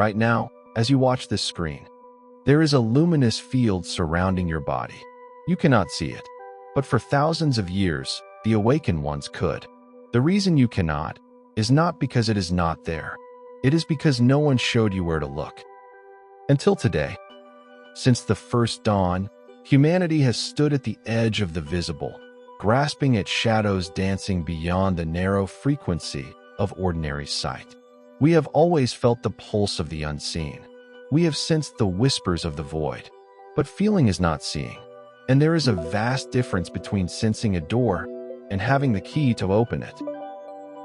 Right now, as you watch this screen, there is a luminous field surrounding your body. You cannot see it, but for thousands of years, the awakened ones could. The reason you cannot is not because it is not there. It is because no one showed you where to look. Until today, since the first dawn, humanity has stood at the edge of the visible, grasping at shadows dancing beyond the narrow frequency of ordinary sight. We have always felt the pulse of the unseen. We have sensed the whispers of the void. But feeling is not seeing, and there is a vast difference between sensing a door and having the key to open it.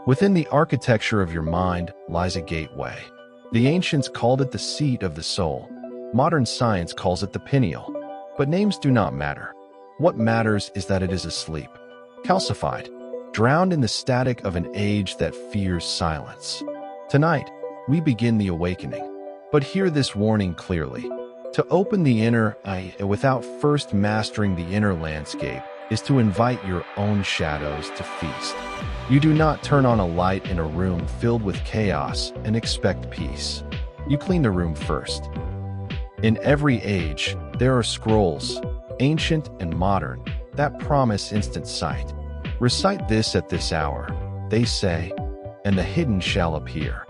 Within the architecture of your mind lies a gateway. The ancients called it the seat of the soul. Modern science calls it the pineal. But names do not matter. What matters is that it is asleep, calcified, drowned in the static of an age that fears silence. Tonight, we begin the awakening. But hear this warning clearly. To open the inner eye without first mastering the inner landscape is to invite your own shadows to feast. You do not turn on a light in a room filled with chaos and expect peace. You clean the room first. In every age, there are scrolls, ancient and modern, that promise instant sight. Recite this at this hour, they say, and the hidden shall appear.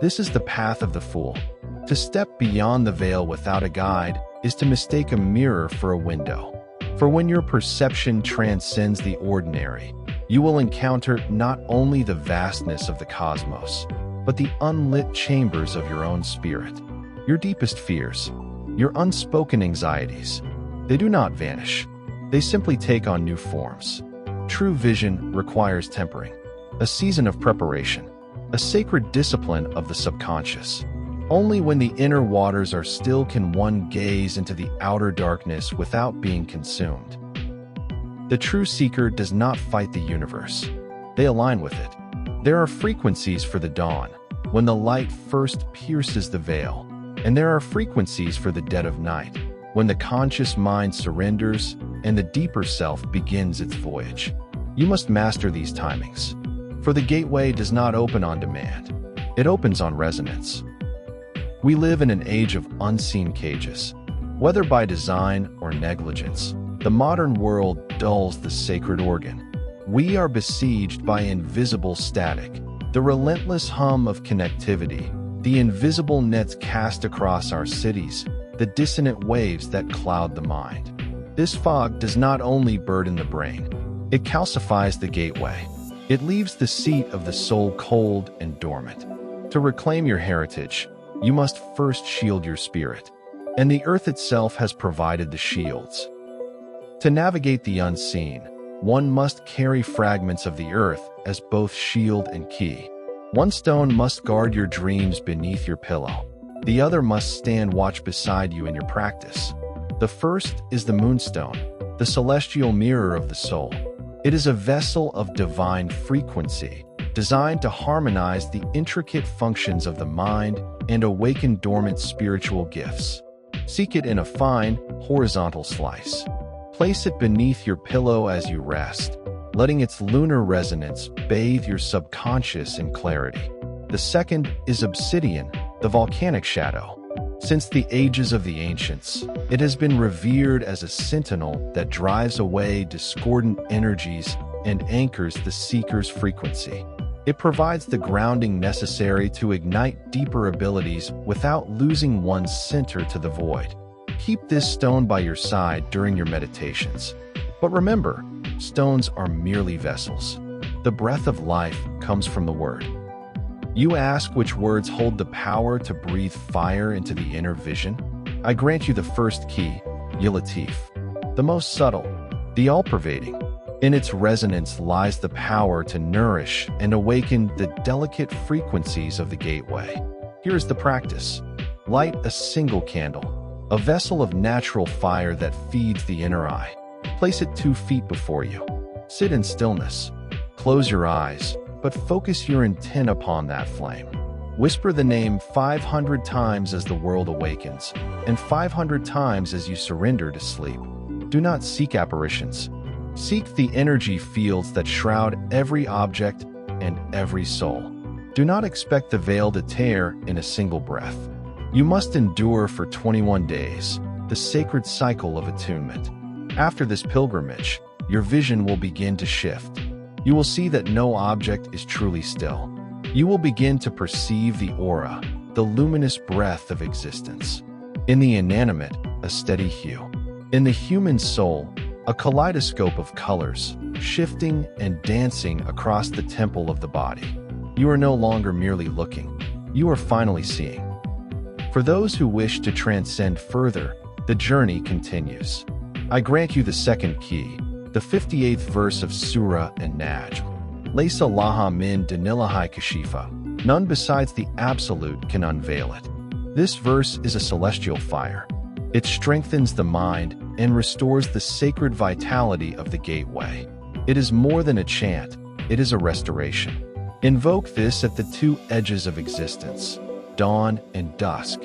This is the path of the fool. To step beyond the veil without a guide is to mistake a mirror for a window. For when your perception transcends the ordinary, you will encounter not only the vastness of the cosmos, but the unlit chambers of your own spirit. Your deepest fears, your unspoken anxieties, they do not vanish. They simply take on new forms. True vision requires tempering, a season of preparation, a sacred discipline of the subconscious. Only when the inner waters are still can one gaze into the outer darkness without being consumed. The true seeker does not fight the universe. They align with it. There are frequencies for the dawn, when the light first pierces the veil, and there are frequencies for the dead of night, when the conscious mind surrenders and the deeper self begins its voyage. You must master these timings, for the gateway does not open on demand. It opens on resonance. We live in an age of unseen cages. Whether by design or negligence, the modern world dulls the sacred organ. We are besieged by invisible static, the relentless hum of connectivity, the invisible nets cast across our cities, the dissonant waves that cloud the mind. This fog does not only burden the brain, it calcifies the gateway. It leaves the seat of the soul cold and dormant. To reclaim your heritage, you must first shield your spirit, and the earth itself has provided the shields. To navigate the unseen, one must carry fragments of the earth as both shield and key. One stone must guard your dreams beneath your pillow. The other must stand watch beside you in your practice. The first is the moonstone, the celestial mirror of the soul. It is a vessel of divine frequency, designed to harmonize the intricate functions of the mind and awaken dormant spiritual gifts. Seek it in a fine, horizontal slice. Place it beneath your pillow as you rest, letting its lunar resonance bathe your subconscious in clarity. The second is obsidian, the volcanic shadow. Since the ages of the ancients, it has been revered as a sentinel that drives away discordant energies and anchors the seeker's frequency. It provides the grounding necessary to ignite deeper abilities without losing one's center to the void. Keep this stone by your side during your meditations. But remember, stones are merely vessels. The breath of life comes from the word. You ask which words hold the power to breathe fire into the inner vision? I grant you the first key, Latif, the most subtle, the all-pervading. In its resonance lies the power to nourish and awaken the delicate frequencies of the gateway. Here is the practice. Light a single candle, a vessel of natural fire that feeds the inner eye. Place it 2 feet before you. Sit in stillness. Close your eyes, but focus your intent upon that flame. Whisper the name 500 times as the world awakens, and 500 times as you surrender to sleep. Do not seek apparitions. Seek the energy fields that shroud every object and every soul. Do not expect the veil to tear in a single breath. You must endure for 21 days, the sacred cycle of attunement. After this pilgrimage, your vision will begin to shift. You will see that no object is truly still. You will begin to perceive the aura, the luminous breath of existence. In the inanimate, a steady hue. In the human soul, a kaleidoscope of colors, shifting and dancing across the temple of the body. You are no longer merely looking. You are finally seeing. For those who wish to transcend further, the journey continues. I grant you the second key, the 58th verse of Surah An-Najm. Laysa laha min dunillahi kashifa. None besides the Absolute can unveil it. This verse is a celestial fire. It strengthens the mind and restores the sacred vitality of the gateway. It is more than a chant, it is a restoration. Invoke this at the two edges of existence, dawn and dusk.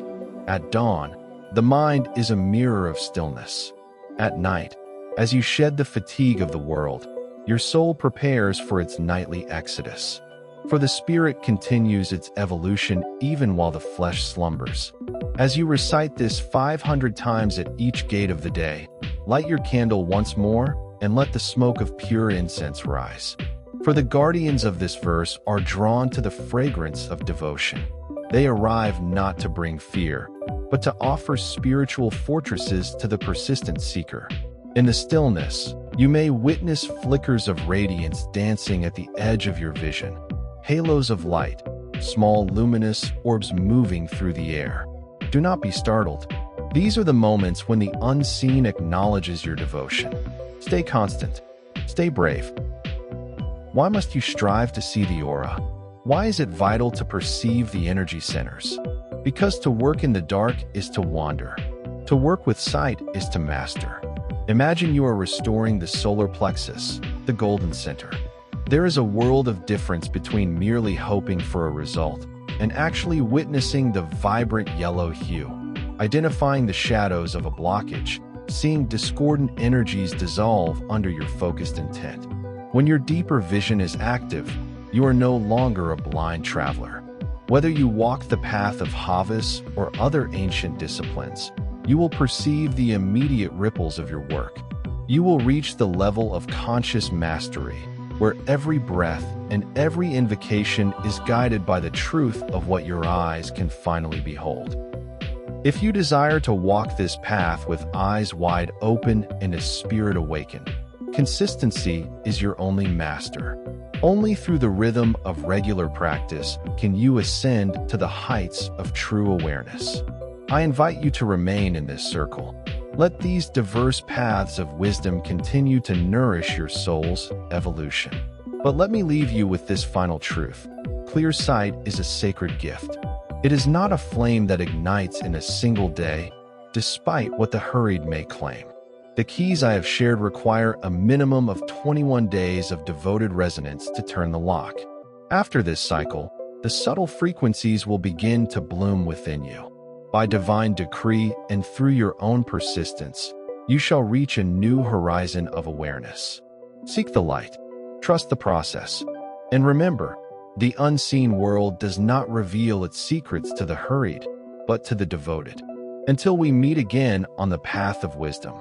At dawn, the mind is a mirror of stillness. At night, as you shed the fatigue of the world, your soul prepares for its nightly exodus. For the spirit continues its evolution even while the flesh slumbers. As you recite this 500 times at each gate of the day, light your candle once more and let the smoke of pure incense rise. For the guardians of this verse are drawn to the fragrance of devotion. They arrive not to bring fear, but to offer spiritual fortresses to the persistent seeker. In the stillness, you may witness flickers of radiance dancing at the edge of your vision, halos of light, small luminous orbs moving through the air. Do not be startled. These are the moments when the unseen acknowledges your devotion. Stay constant. Stay brave. Why must you strive to see the aura? Why is it vital to perceive the energy centers? Because to work in the dark is to wander. To work with sight is to master. Imagine you are restoring the solar plexus, the golden center. There is a world of difference between merely hoping for a result and actually witnessing the vibrant yellow hue, identifying the shadows of a blockage, seeing discordant energies dissolve under your focused intent. When your deeper vision is active, you are no longer a blind traveler. Whether you walk the path of Havis or other ancient disciplines, you will perceive the immediate ripples of your work. You will reach the level of conscious mastery, where every breath and every invocation is guided by the truth of what your eyes can finally behold. If you desire to walk this path with eyes wide open and a spirit awakened, consistency is your only master. Only through the rhythm of regular practice can you ascend to the heights of true awareness. I invite you to remain in this circle. Let these diverse paths of wisdom continue to nourish your soul's evolution. But let me leave you with this final truth. Clear sight is a sacred gift. It is not a flame that ignites in a single day, despite what the hurried may claim. The keys I have shared require a minimum of 21 days of devoted resonance to turn the lock. After this cycle, the subtle frequencies will begin to bloom within you. By divine decree and through your own persistence, you shall reach a new horizon of awareness. Seek the light, trust the process, and remember, the unseen world does not reveal its secrets to the hurried, but to the devoted. Until we meet again on the path of wisdom.